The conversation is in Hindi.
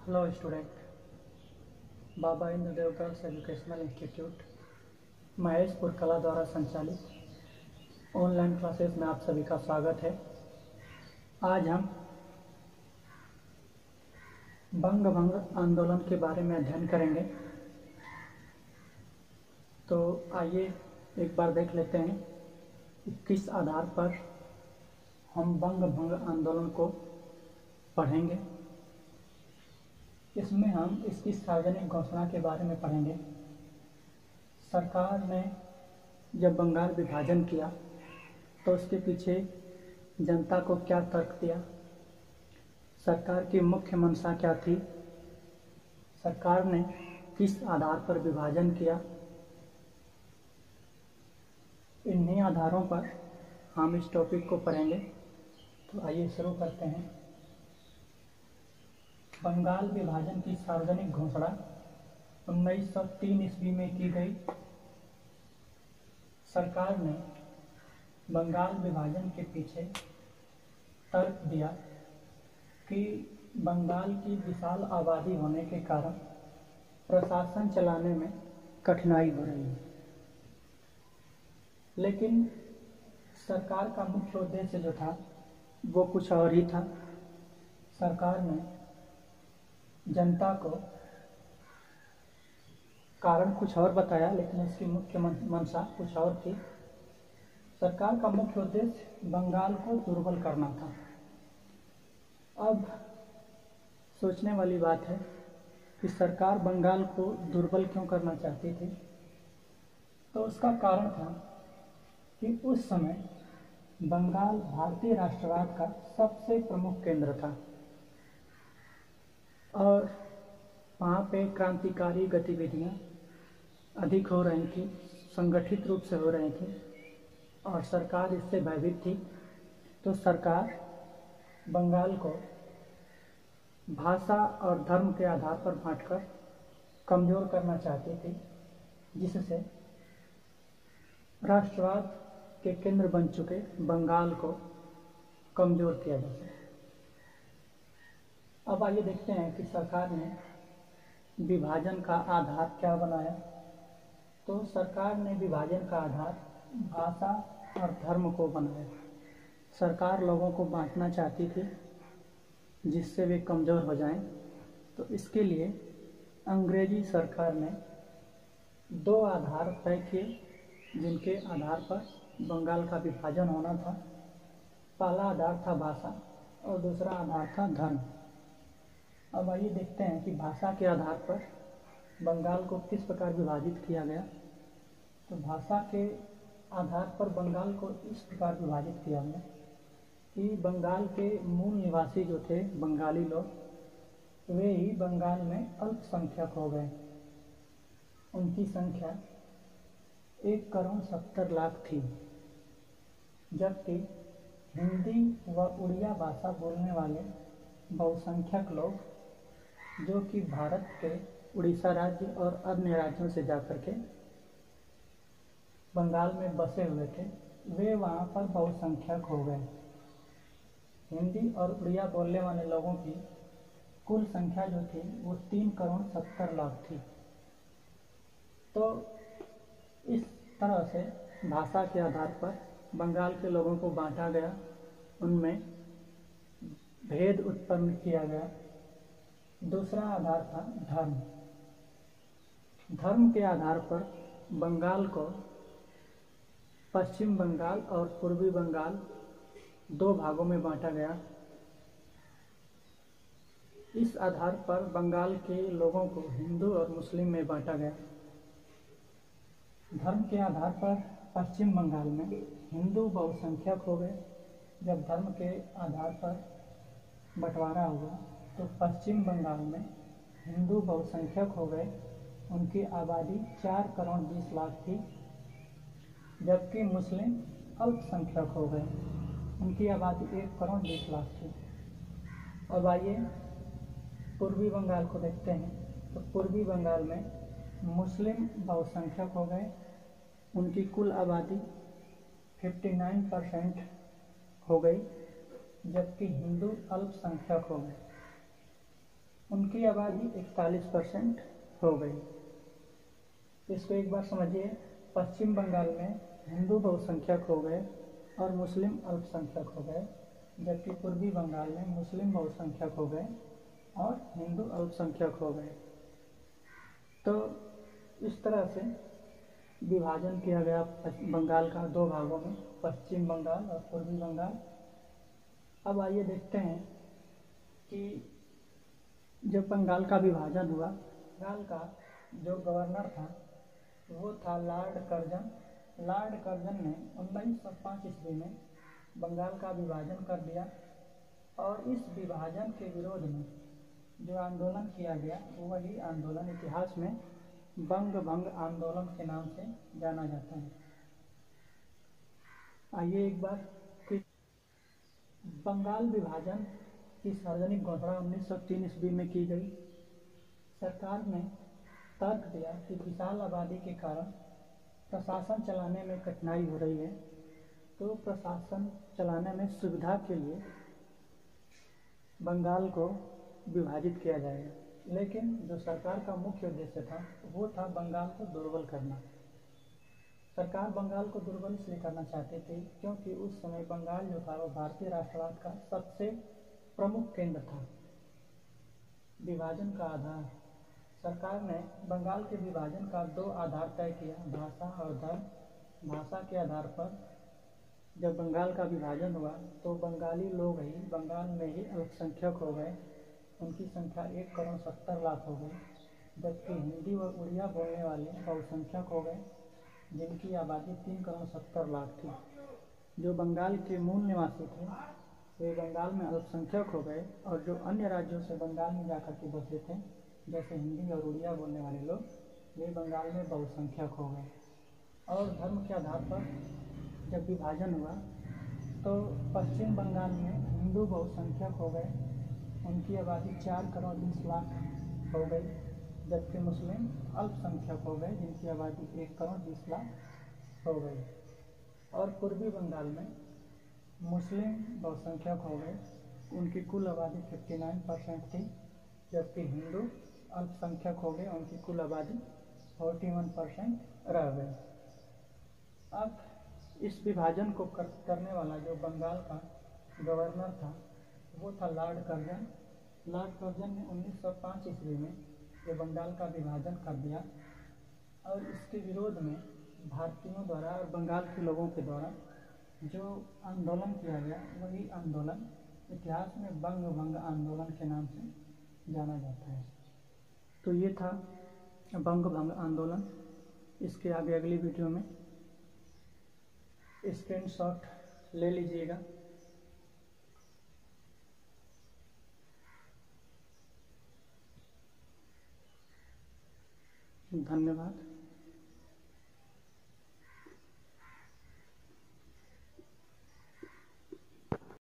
Hello student. Baba Indradev girls educational institute Maheshpur Kala द्वारा संचालित ऑनलाइन क्लासेस में आप सभी का स्वागत है। आज हम बंग भंग आंदोलन के बारे में अध्ययन करेंगे। तो आइए एक बार देख लेते हैं कि किस आधार पर हम बंग भंग आंदोलन को पढ़ेंगे। इसमें हम इसकी सार्वजनिक घोषणा के बारे में पढ़ेंगे। सरकार ने जब बंगाल विभाजन किया तो उसके पीछे जनता को क्या तर्क दिया, सरकार की मुख्य मंशा क्या थी, सरकार ने किस आधार पर विभाजन किया, इन्हीं आधारों पर हम इस टॉपिक को पढ़ेंगे। तो आइए शुरू करते हैं। बंगाल विभाजन की सार्वजनिक घोषणा 1903 ईस्वी में की गई। सरकार ने बंगाल विभाजन के पीछे तर्क दिया कि बंगाल की विशाल आबादी होने के कारण प्रशासन चलाने में कठिनाई हो रही है। लेकिन सरकार का मुख्य उद्देश्य जो था वो कुछ और ही था। सरकार ने जनता को कारण कुछ और बताया, लेकिन उसकी मुख्य मंशा कुछ और थी। सरकार का मुख्य उद्देश्य बंगाल को दुर्बल करना था। अब सोचने वाली बात है कि सरकार बंगाल को दुर्बल क्यों करना चाहती थी। तो उसका कारण था कि उस समय बंगाल भारतीय राष्ट्रवाद का सबसे प्रमुख केंद्र था और वहाँ पे क्रांतिकारी गतिविधियाँ अधिक हो रही थी, संगठित रूप से हो रही थी और सरकार इससे भयभीत थी। तो सरकार बंगाल को भाषा और धर्म के आधार पर बांटकर कमज़ोर करना चाहती थी, जिससे राष्ट्रवाद के केंद्र बन चुके बंगाल को कमज़ोर किया जा सके। अब आइए देखते हैं कि सरकार ने विभाजन का आधार क्या बनाया। तो सरकार ने विभाजन का आधार भाषा और धर्म को बनाया। सरकार लोगों को बांटना चाहती थी जिससे वे कमज़ोर हो जाएं। तो इसके लिए अंग्रेजी सरकार ने दो आधार तय किए जिनके आधार पर बंगाल का विभाजन होना था। पहला आधार था भाषा और दूसरा आधार था धर्म। अब आइए देखते हैं कि भाषा के आधार पर बंगाल को किस प्रकार विभाजित किया गया। तो भाषा के आधार पर बंगाल को इस प्रकार विभाजित किया गया कि बंगाल के मूल निवासी जो थे बंगाली लोग, वे ही बंगाल में अल्पसंख्यक हो गए। उनकी संख्या 1,70,00,000 थी, जबकि हिंदी व उड़िया भाषा बोलने वाले बहुसंख्यक लोग जो कि भारत के उड़ीसा राज्य और अन्य राज्यों से जाकर के बंगाल में बसे हुए थे, वे वहाँ पर बहुसंख्यक हो गए। हिंदी और उड़िया बोलने वाले लोगों की कुल संख्या जो थी वो 3,70,00,000 थी। तो इस तरह से भाषा के आधार पर बंगाल के लोगों को बांटा गया, उनमें भेद उत्पन्न किया गया। दूसरा आधार था धर्म। धर्म के आधार पर बंगाल को पश्चिम बंगाल और पूर्वी बंगाल दो भागों में बांटा गया। इस आधार पर बंगाल के लोगों को हिंदू और मुस्लिम में बांटा गया। धर्म के आधार पर पश्चिम बंगाल में हिंदू बहुसंख्यक हो गए। जब धर्म के आधार पर बंटवारा हुआ तो पश्चिम बंगाल में हिंदू बहुसंख्यक हो गए। उनकी आबादी 4,20,00,000 थी, जबकि मुस्लिम अल्पसंख्यक हो गए। उनकी आबादी 1,20,00,000 थी। अब आइए पूर्वी बंगाल को देखते हैं। तो पूर्वी बंगाल में मुस्लिम बहुसंख्यक हो गए। उनकी कुल आबादी 59% हो गई, जबकि हिंदू अल्पसंख्यक हो गए। उनकी आबादी 41% हो गई। इसको एक बार समझिए, पश्चिम बंगाल में हिंदू बहुसंख्यक हो गए और मुस्लिम अल्पसंख्यक हो गए, जबकि पूर्वी बंगाल में मुस्लिम बहुसंख्यक हो गए और हिंदू अल्पसंख्यक हो गए। तो इस तरह से विभाजन किया गया बंगाल का दो भागों में, पश्चिम बंगाल और पूर्वी बंगाल। अब आइए देखते हैं कि जब बंगाल का विभाजन हुआ, बंगाल का जो गवर्नर था वो था लॉर्ड कर्जन। लॉर्ड कर्जन ने 1905 ईस्वी में बंगाल का विभाजन कर दिया और इस विभाजन के विरोध में जो आंदोलन किया गया वही आंदोलन इतिहास में बंग भंग आंदोलन के नाम से जाना जाता है। आइए एक बार कि बंगाल विभाजन की सार्वजनिक घोषणा 1903 ईस्वी में की गई। सरकार ने तर्क दिया कि विशाल आबादी के कारण प्रशासन चलाने में कठिनाई हो रही है, तो प्रशासन चलाने में सुविधा के लिए बंगाल को विभाजित किया जाएगा। लेकिन जो सरकार का मुख्य उद्देश्य था वो था बंगाल को दुर्बल करना। सरकार बंगाल को दुर्बल इसलिए करना चाहती थी क्योंकि उस समय बंगाल जो था वो भारतीय राष्ट्रवाद का सबसे प्रमुख केंद्र था। विभाजन का आधार, सरकार ने बंगाल के विभाजन का दो आधार तय किया, भाषा और धर्म। भाषा के आधार पर जब बंगाल का विभाजन हुआ तो बंगाली लोग ही बंगाल में ही अल्पसंख्यक हो गए। उनकी संख्या 1,70,00,000 हो गई, जबकि हिंदी व उड़िया बोलने वाले बहुसंख्यक हो गए जिनकी आबादी 3,70,00,000 थी। जो बंगाल के मूल निवासी थे वे बंगाल में अल्पसंख्यक हो गए और जो अन्य राज्यों से बंगाल में जाकर के बसे थे जैसे हिंदी और उड़िया बोलने वाले लोग, वे बंगाल में बहुसंख्यक हो गए। और धर्म के आधार पर जब विभाजन हुआ तो पश्चिम बंगाल में हिंदू बहुसंख्यक हो गए, उनकी आबादी 4,20,00,000 हो गई, जबकि मुस्लिम अल्पसंख्यक हो गए जिनकी आबादी 1,20,00,000 हो गई। और पूर्वी बंगाल में मुस्लिम बहुसंख्यक हो गए, उनकी कुल आबादी 59% थी, जबकि हिंदू अल्पसंख्यक हो गए, उनकी कुल आबादी 41% रह गई। अब इस विभाजन को करने वाला जो बंगाल का गवर्नर था वो था लॉर्ड कर्जन। लॉर्ड कर्जन ने 1905 ईस्वी में ये बंगाल का विभाजन कर दिया और इसके विरोध में भारतीयों द्वारा और बंगाल के लोगों के द्वारा जो आंदोलन किया गया वही आंदोलन इतिहास में बंग भंग आंदोलन के नाम से जाना जाता है। तो ये था बंग भंग आंदोलन। इसके आगे अगली वीडियो में स्क्रीनशॉट ले लीजिएगा। धन्यवाद।